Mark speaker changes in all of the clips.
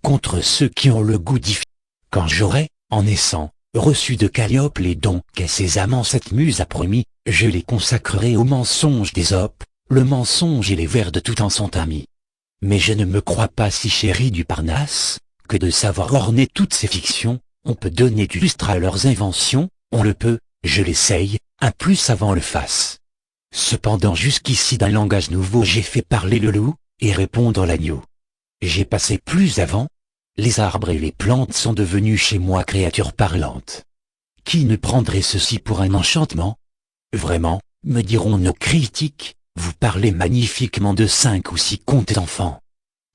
Speaker 1: contre ceux qui ont le goût difficile. Quand j'aurai, en naissant, reçu de Calliope les dons qu'à ses amants cette muse a promis, je les consacrerai au mensonge d'Ésope, le mensonge et les vers de tout temps sont amis. Mais je ne me crois pas si chéri du Parnasse, que de savoir orner toutes ces fictions, on peut donner du lustre à leurs inventions, on le peut, je l'essaye, un plus savant le fasse. Cependant jusqu'ici d'un langage nouveau j'ai fait parler le loup, et répondre l'agneau. J'ai passé plus avant, les arbres et les plantes sont devenus chez moi créatures parlantes. Qui ne prendrait ceci pour un enchantement? Vraiment, me diront nos critiques, vous parlez magnifiquement de 5 ou 6 contes d'enfants.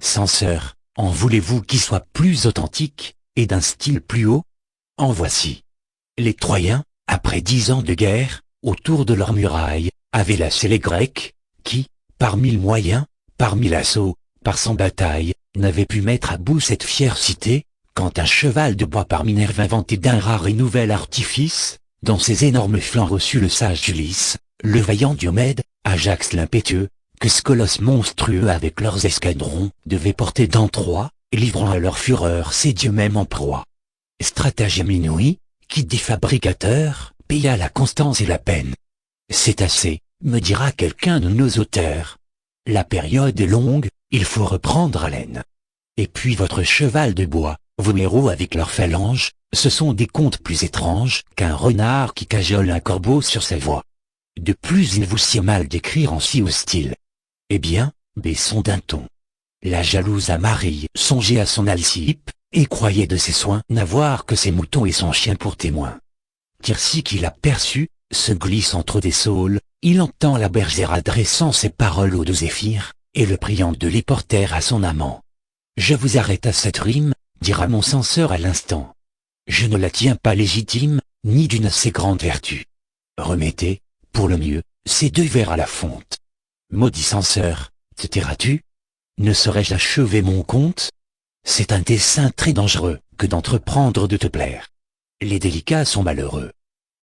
Speaker 1: Censeurs, en voulez-vous qui soient plus authentiques, et d'un style plus haut? En voici. Les Troyens, après 10 ans de guerre, autour de leurs murailles, avaient lassé les Grecs, qui, par 1000 moyens, par 1000 assauts, par 100 batailles, n'avaient pu mettre à bout cette fière cité, quand un cheval de bois par Minerve inventé d'un rare et nouvel artifice, dans ses énormes flancs reçut le sage Ulysse, le vaillant Diomède, Ajax l'impétueux, que ce colosse monstrueux avec leurs escadrons devaient porter dans Troie, livrant à leur fureur ces dieux même en proie. Stratagème inouï, qui dit fabricateur, paya la constance et la peine. C'est assez, me dira quelqu'un de nos auteurs. La période est longue, il faut reprendre haleine. Et puis votre cheval de bois, vos héros avec leurs phalanges, ce sont des contes plus étranges qu'un renard qui cajole un corbeau sur sa voie. De plus il vous sied mal d'écrire en si hostile. Eh bien, baissons d'un ton. La jalouse Amarie songeait à son Alcippe, et croyait de ses soins n'avoir que ses moutons et son chien pour témoins. Tirsi qui l'aperçut, se glisse entre des saules, il entend la bergère adressant ses paroles au doux Zéphyr, et le priant de les porter à son amant. Je vous arrête à cette rime, dira mon censeur à l'instant. Je ne la tiens pas légitime, ni d'une assez grande vertu. Remettez, pour le mieux, ces 2 vers à la fonte. Maudit censeur, te tairas-tu? Ne saurais-je achever mon conte? C'est un dessein très dangereux que d'entreprendre de te plaire. Les délicats sont malheureux,